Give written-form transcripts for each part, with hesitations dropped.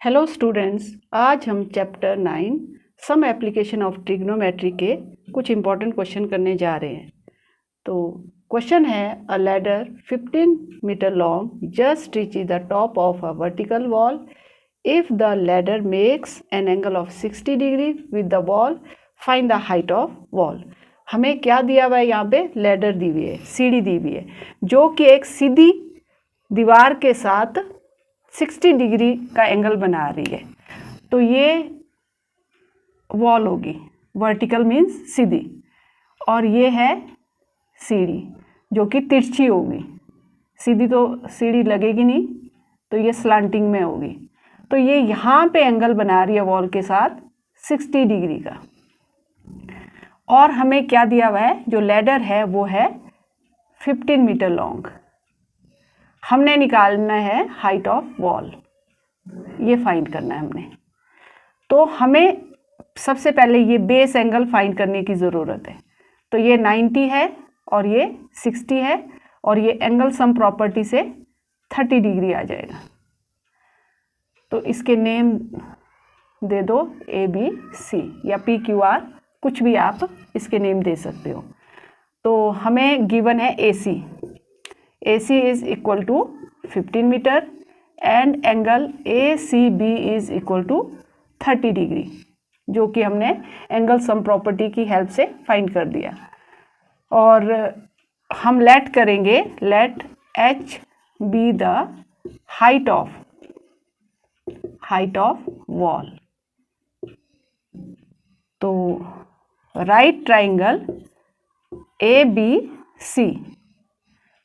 Hello students, आज हम chapter 9 some application of trigonometry के कुछ इंपॉर्टेंट क्वेश्चन करने जा रहे हैं। तो क्वेश्चन है, a ladder 15 metre long just reaches the top of a vertical wall if the ladder makes an angle of 60 degree with the wall, find the height of wall. हमें क्या दिया हुआ है? यहाँ पे लैडर दी हुई है, सीढ़ी दी हुई है जो कि एक सीधी दीवार के साथ 60 डिग्री का एंगल बना रही है। तो ये वॉल होगी, वर्टिकल मीन्स सीधी, और ये है सीढ़ी जो कि तिरछी होगी। सीधी तो सीढ़ी लगेगी नहीं, तो ये स्लांटिंग में होगी। तो ये यहाँ पे एंगल बना रही है वॉल के साथ 60 डिग्री का। और हमें क्या दिया हुआ है? जो लैडर है वो है 15 मीटर लॉन्ग। हमने निकालना है हाइट ऑफ वॉल, ये फाइंड करना है हमने। तो हमें सबसे पहले ये बेस एंगल फाइंड करने की ज़रूरत है। तो ये 90 है और ये 60 है, और ये एंगल सम प्रॉपर्टी से 30 डिग्री आ जाएगा। तो इसके नेम दे दो ABC या PQR, कुछ भी आप इसके नेम दे सकते हो। तो हमें गिवन है AC is equal to 15 metre and angle ACB is equal to 30 degree, जो कि हमने एंगल सम प्रॉपर्टी की हेल्प से फाइंड कर दिया। और हम लेट करेंगे, let H be the height of wall. तो राइट ट्राइंगल ABC,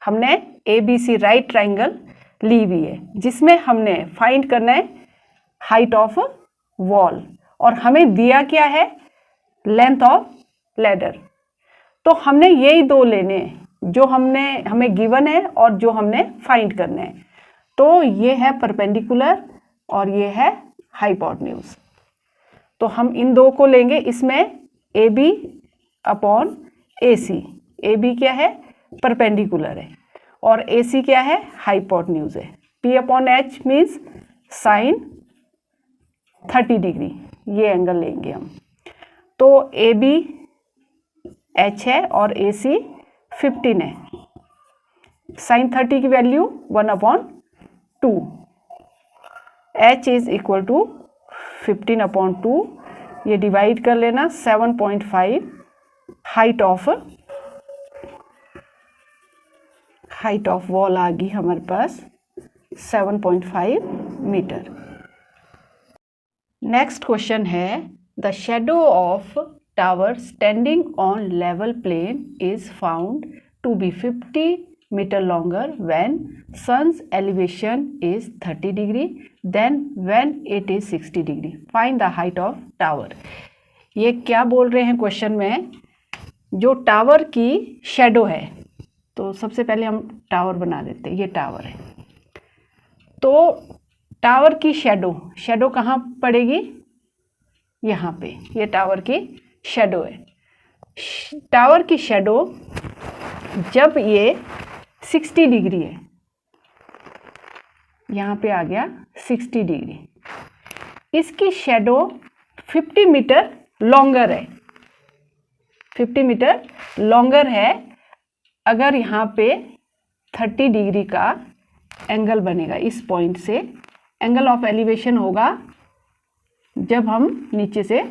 हमने ABC राइट ट्राइंगल ली हुई है जिसमें हमने फाइंड करना है हाइट ऑफ वॉल, और हमें दिया क्या है? Length of ladder. तो हमने यही दो लेने हैं जो हमें गिवन है और जो हमने फाइंड करना है। तो ये है परपेंडिकुलर और ये है हाइपोटेन्यूज। तो हम इन दो को लेंगे, इसमें AB अपॉन AC। AB क्या है? परपेंडिकुलर है, और AC क्या है? हाइपोटेन्यूज है। P upon H means sign 30 degree, ये एंगल लेंगे हम। तो AB H है और AC 15 है। साइन 30 की value 1/2। H is equal to 15/2, ये डिवाइड कर लेना, 7.5। हाइट ऑफ वॉल आ गई हमारे पास 7.5 मीटर। नेक्स्ट क्वेश्चन है, the shadow of tower standing on level plane is found to be 50 metre longer when sun's elevation is 30 degree then when it is 60 degree, find the height of tower. ये क्या बोल रहे हैं question में? जो tower की shadow है, तो सबसे पहले हम टावर बना देते हैं। ये टावर है, तो टावर की शेडो कहाँ पड़ेगी? यहाँ पे, ये टावर की शेडो है। टावर की शेडो जब ये 60 डिग्री है, यहाँ पे आ गया 60 डिग्री, इसकी शेडो 50 मीटर लॉन्गर है। 50 मीटर लॉन्गर है। अगर यहाँ पे 30 डिग्री का एंगल बनेगा, इस पॉइंट से एंगल ऑफ एलिवेशन होगा जब हम नीचे से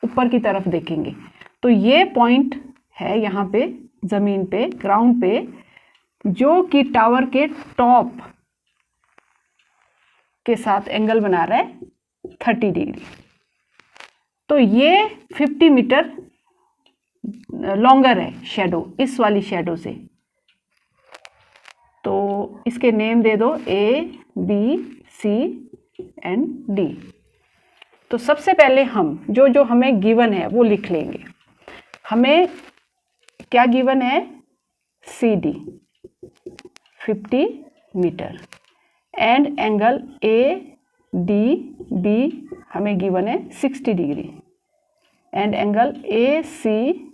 ऊपर की तरफ देखेंगे। तो ये पॉइंट है यहाँ पे ज़मीन पे, ग्राउंड पे, जो कि टावर के टॉप के साथ एंगल बना रहा है 30 डिग्री। तो ये 50 मीटर लॉन्गर है शेडो, इस वाली शेडो से। तो इसके नेम दे दो ABC एंड D। तो सबसे पहले हम जो हमें गिवन है वो लिख लेंगे। हमें क्या गिवन है? CD 50 metre and angle ADB हमें गिवन है 60 degree and angle ACB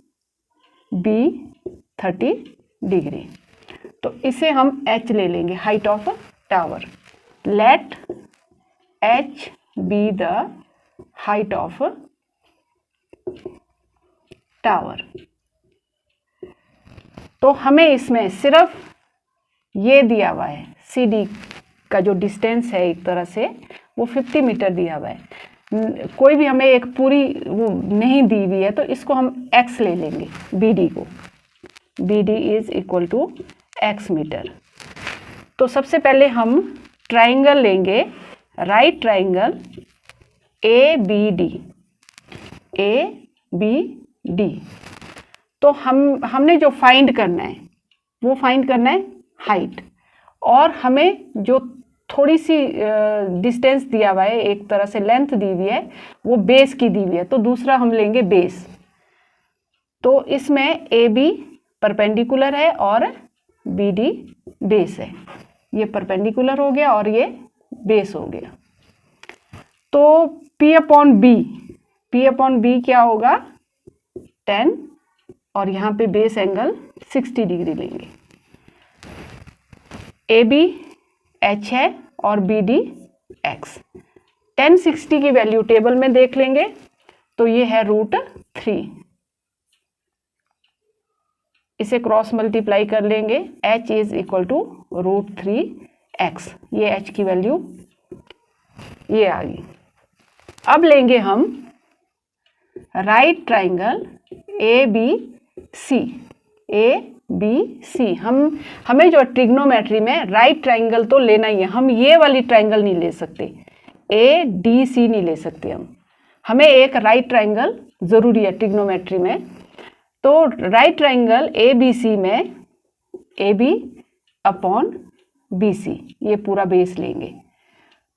30 degree. तो इसे हम H ले लेंगे, height of tower. Let H be the height of tower. तो हमें इसमें सिर्फ ये दिया हुआ है, सी डी का जो डिस्टेंस है एक तरह से वो 50 मीटर दिया हुआ है। कोई भी हमें एक पूरी वो नहीं दी हुई है, तो इसको हम x ले लेंगे, बी डी को। B D is equal to x metre. तो सबसे पहले हम ट्राइंगल लेंगे, right triangle A B D, A B D. तो हमने जो फाइंड करना है वो फाइंड करना है हाइट, और हमें जो थोड़ी सी डिस्टेंस दिया हुआ है, एक तरह से लेंथ दी हुई है, वो बेस की दी हुई है, तो दूसरा हम लेंगे बेस। तो इसमें ए बी परपेंडिकुलर है और बी डी बेस है। ये परपेंडिकुलर हो गया और ये बेस हो गया। तो P अपॉन बी क्या होगा 10, और यहाँ पे बेस एंगल 60 डिग्री लेंगे। ए बी एच है और बी डी एक्स। 10 60 की वैल्यू टेबल में देख लेंगे, तो ये है √3। इसे क्रॉस मल्टीप्लाई कर लेंगे, h is equal to √3x। ये h की वैल्यू ये आ गई। अब लेंगे हम right triangle A B C. हमें जो ट्रिग्नोमेट्री में राइट ट्राइंगल तो लेना ही है, हम ये वाली ट्राइंगल नहीं ले सकते, ए डी सी नहीं ले सकते हमें एक राइट ट्राइंगल ज़रूरी है ट्रिग्नोमेट्री में। तो right triangle A B C में A B upon B C, ये पूरा बेस लेंगे।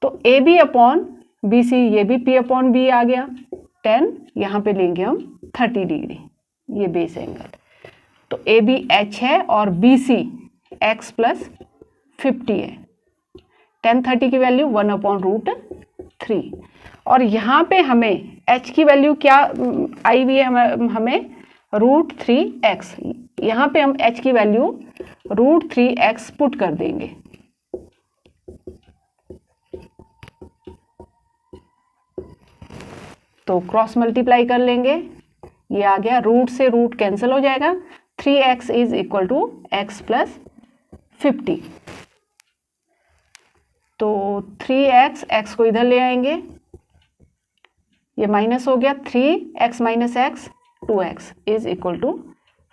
तो A B upon B C, ये भी P अपॉन बी आ गया 10, यहाँ पे लेंगे हम 30 डिग्री, ये बेस एंगल। तो ए बी एच है और बी सी एक्स प्लस 50 है। 10 30 की वैल्यू 1 अपॉन √3, और यहाँ पे हमें h की वैल्यू क्या आई हुई है, हमें √3x। यहाँ पे हम h की वैल्यू √3x पुट कर देंगे। तो क्रॉस मल्टीप्लाई कर लेंगे, ये आ गया, रूट से रूट कैंसिल हो जाएगा, 3x is equal to x plus 50। तो 3x, x को इधर ले आएंगे, ये माइनस हो गया, 3x minus x 2x is equal to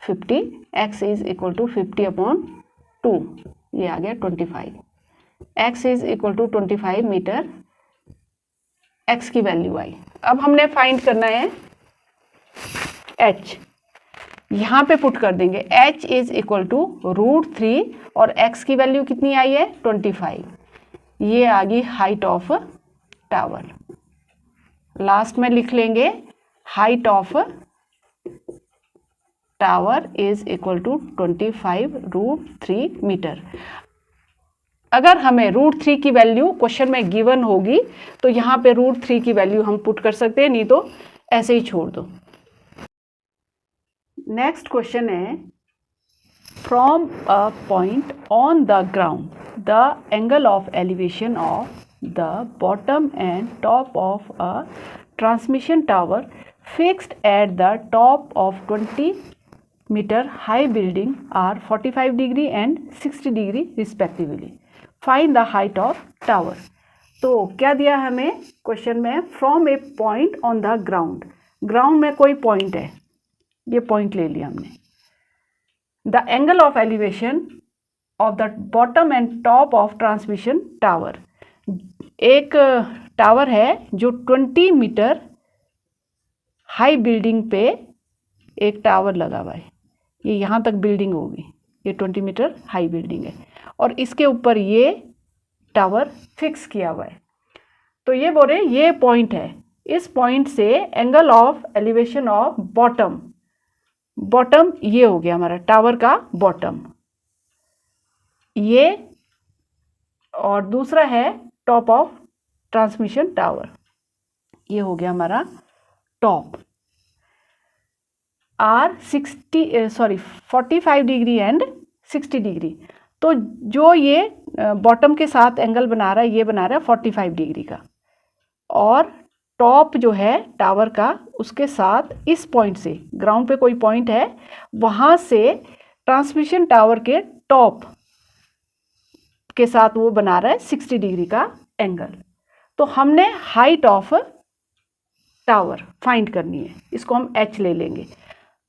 50, x is equal to 50 upon 2, ये आ गया 25। x is equal to 25 metre, x की वैल्यू आई। अब हमने फाइंड करना है h, यहाँ पे पुट कर देंगे, h इज इक्वल टू √3 और x की वैल्यू कितनी आई है 25, ये आ गई हाइट ऑफ टावर। लास्ट में लिख लेंगे height of tower is equal to 25 √3 metre. अगर हमें √3 की वैल्यू क्वेश्चन में गिवन होगी तो यहाँ पे √3 की वैल्यू हम पुट कर सकते हैं, नहीं तो ऐसे ही छोड़ दो। नेक्स्ट क्वेश्चन है, from a point on the ground the angle of elevation of the bottom and top of a transmission tower fixed at the top of 20-meter high building are 45 degree and 60 degree respectively. Find the height of tower. तो क्या दिया हमें question में, from A point on the ground, ground में कोई point है, ये point ले लिया हमने। The angle of elevation of the bottom and top of transmission tower, एक टावर है जो 20 मीटर हाई बिल्डिंग पे एक टावर लगा हुआ है, ये यहाँ तक बिल्डिंग होगी, ये 20 मीटर हाई बिल्डिंग है और इसके ऊपर ये टावर फिक्स किया हुआ है। तो ये बोल रहे ये पॉइंट है, इस पॉइंट से angle of elevation of bottom, bottom ये हो गया हमारा टावर का बॉटम ये, और दूसरा है टॉप ऑफ ट्रांसमिशन टावर, ये हो गया हमारा top. Are 45 degree and 60 degree. तो जो ये बॉटम के साथ एंगल बना रहा है, ये बना रहा है 45 डिग्री का, और टॉप जो है टावर का उसके साथ इस पॉइंट से, ग्राउंड पे कोई पॉइंट है, वहाँ से ट्रांसमिशन टावर के टॉप के साथ वो बना रहा है 60 डिग्री का एंगल। तो हमने हाइट ऑफ टावर फाइंड करनी है, इसको हम h ले लेंगे।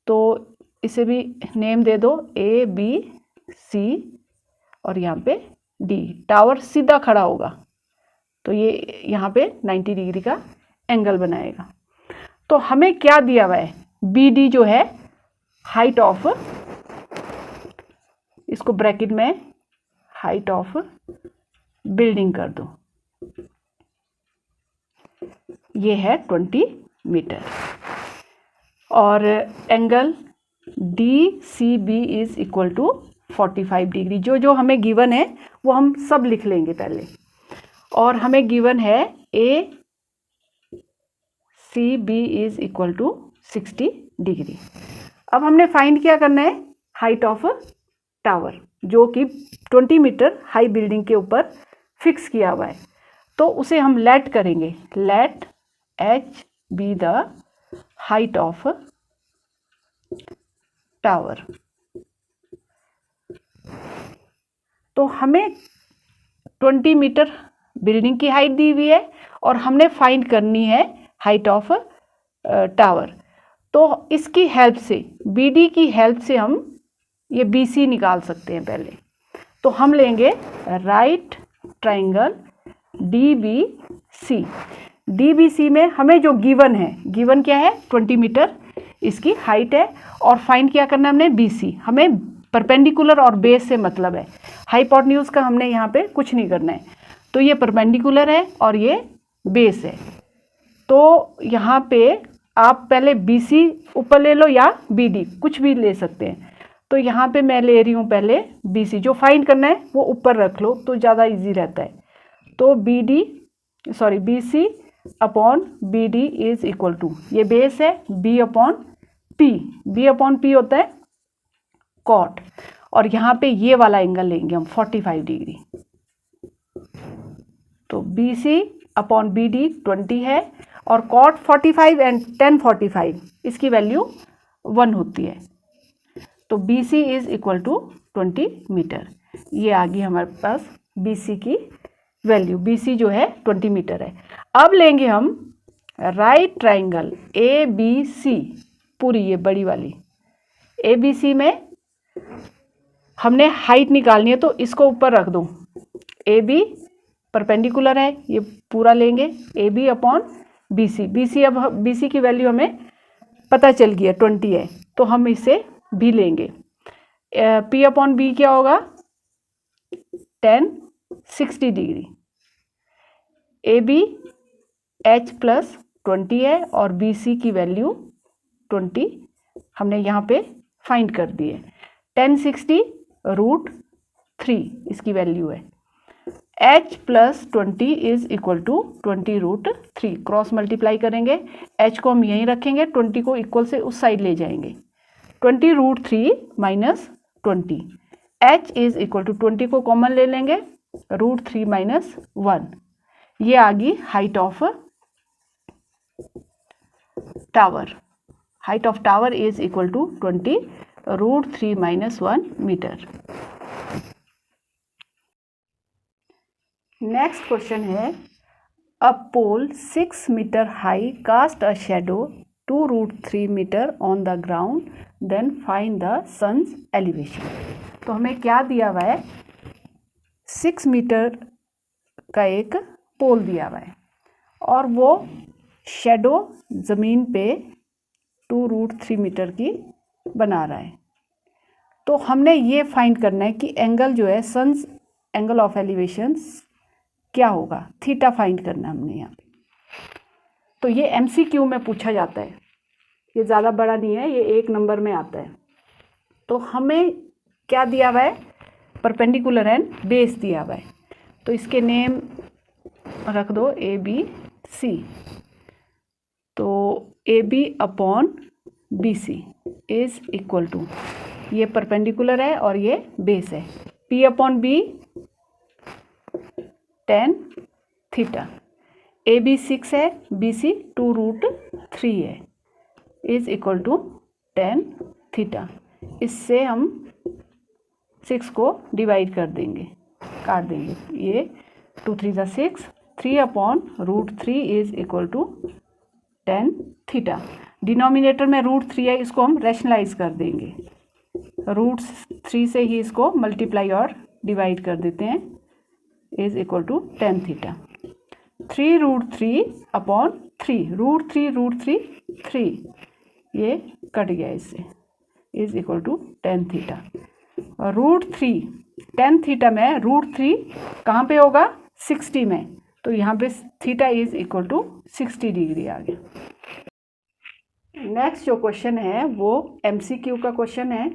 तो इसे भी नेम दे दो A B C और यहाँ पे D। टावर सीधा खड़ा होगा तो ये यहाँ पे 90 डिग्री का एंगल बनाएगा। तो हमें क्या दिया हुआ है, BD जो है हाइट ऑफ, इसको ब्रैकेट में हाइट ऑफ बिल्डिंग कर दो, ये है 20 मीटर। और angle DCB is equal to 45 degree. जो जो हमें गिवन है वो हम सब लिख लेंगे पहले। और हमें गिवन है ACB is equal to 60 degree. अब हमने फाइंड क्या करना है, हाइट ऑफ टावर, जो कि 20 मीटर हाई बिल्डिंग के ऊपर फिक्स किया हुआ है। तो उसे हम लेट करेंगे, let H be the height of tower. तो हमें 20 मीटर बिल्डिंग की हाइट दी हुई है और हमने फाइंड करनी है हाइट ऑफ टावर। तो इसकी हेल्प से, BD की हेल्प से हम ये BC निकाल सकते हैं पहले। तो हम लेंगे राइट ट्राइंगल DBC। DBC में हमें जो गिवन है, गिवन क्या है 20 मीटर इसकी हाइट है, और फाइंड क्या करना है हमने BC। हमें परपेंडिकुलर और बेस से मतलब है, हाइपोटेन्यूज का हमने यहाँ पे कुछ नहीं करना है। तो ये परपेंडिकुलर है और ये बेस है। तो यहाँ पे आप पहले BC ऊपर ले लो या BD, कुछ भी ले सकते हैं। तो यहाँ पे मैं ले रही हूँ पहले BC। जो फाइंड करना है वो ऊपर रख लो तो ज़्यादा इजी रहता है। तो BC upon BD is equal to, ये बेस है, B अपॉन P होता है कॉट। और यहाँ पे ये वाला एंगल लेंगे हम 45 डिग्री। तो BC अपॉन BD 20 है और कॉट 45 एंड tan 45 इसकी वैल्यू 1 होती है। तो BC is equal to 20 metre. ये आ गई हमारे पास BC की वैल्यू। BC जो है 20 मीटर है। अब लेंगे हम राइट ट्राइंगल ABC, पूरी ये बड़ी वाली ABC में हमने हाइट निकालनी है, तो इसको ऊपर रख दो। AB परपेंडिकुलर है, ये पूरा लेंगे AB अपॉन BC। अब BC की वैल्यू हमें पता चल गई है 20 है, तो हम इसे भी लेंगे। P अपॉन B क्या होगा, tan 60 degree. AB H plus 20 है और BC की वैल्यू 20 हमने यहाँ पे फाइंड कर दी है। tan 60 √3 इसकी वैल्यू है। H plus 20 is equal to 20 √3। Cross multiply करेंगे, H को हम यहीं रखेंगे, 20 को इक्वल से उस साइड ले जाएंगे। 20 √3 minus 20, H is equal to 20 को कॉमन ले लेंगे, √3 माइनस 1। ये आ गई height of tower. Height of tower is equal to 20 √3 minus 1 metre. Next question है, a pole 6 metre high cast a shadow 2 √3 metre on the ground, then find the sun's elevation. तो हमें क्या दिया हुआ है, 6 मीटर का एक पोल दिया हुआ है और वो शेडो ज़मीन पे 2 √3 मीटर की बना रहा है। तो हमने ये फाइंड करना है कि एंगल जो है सन्स एंगल ऑफ एलिवेशंस क्या होगा, थीटा फाइंड करना है हमने यहाँ पे। तो ये MCQ में पूछा जाता है, ये ज़्यादा बड़ा नहीं है, ये 1 नंबर में आता है। तो हमें क्या दिया हुआ है, परपेंडिकुलर एंड बेस दिया हुआ है। तो इसके नेम रख दो ABC। तो AB upon BC is equal to, ये परपेंडिकुलर है और ये बेस है, P upon B tan theta. AB 6 है, BC 2√3 है, is equal to tan theta. इससे हम 6 को डिवाइड कर देंगे, काट देंगे। ये 2 3 ज़ा 6, 3/√3 is equal to tan theta. Denominator में √3 है, इसको हम रैशनलाइज कर देंगे। √3 से ही इसको मल्टीप्लाई और डिवाइड कर देते हैं, is equal to tan theta. 3√3/3, √3 3, ये कट गया इससे, is equal to tan theta. √3 tan theta में √3 कहाँ पे होगा? 60 में, तो यहाँ पे theta is equal to 60 degree आ गया। नेक्स्ट जो क्वेश्चन है वो MCQ का क्वेश्चन है।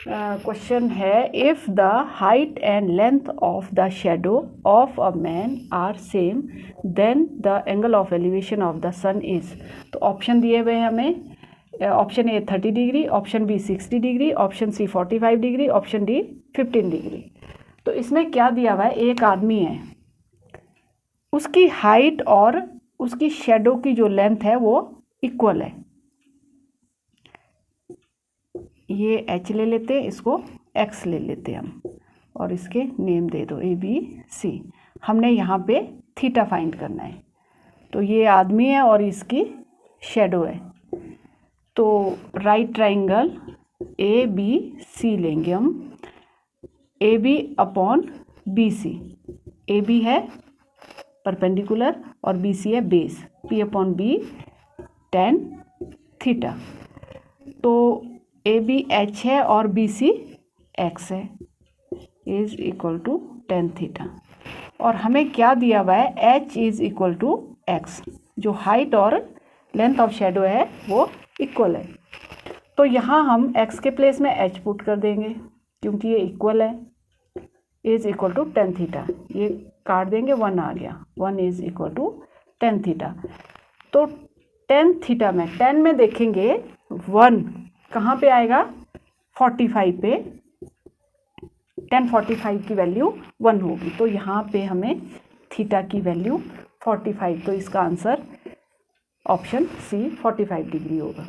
क्वेश्चन है, if the height and length of the shadow of a man are same then the angle of elevation of the sun is. तो option दिए हुए हैं हमें। Option A 30 degree, option B 60 degree, option C 45 degree, option D 15 degree. तो इसमें क्या दिया हुआ है? एक आदमी है, उसकी हाइट और उसकी शेडो की जो लेंथ है वो इक्वल है। ये h ले लेते हैं, इसको x ले लेते हैं हम, और इसके नेम दे दो ABC। हमने यहाँ पे थीटा फाइंड करना है। तो ये आदमी है और इसकी शेडो है। तो राइट ट्राइंगल ABC लेंगे हम, AB/BC। AB है परपेंडिकुलर और BC है बेस, P/B tan थीटा। तो AB H है और BC X है, is equal to tan theta. और हमें क्या दिया हुआ है? H is equal to X। जो हाइट और लेंथ ऑफ शेडो है वो इक्वल है। तो यहाँ हम X के प्लेस में H पुट कर देंगे क्योंकि ये इक्वल है, is equal to tan theta. ये काट देंगे, 1 आ गया, 1 is equal to tan theta. तो tan थीटा में 10 में देखेंगे 1 कहाँ पे आएगा? 45 पे, tan 45 की वैल्यू 1 होगी। तो यहाँ पे हमें थीटा की वैल्यू 45, तो इसका आंसर ऑप्शन सी 45 डिग्री होगा।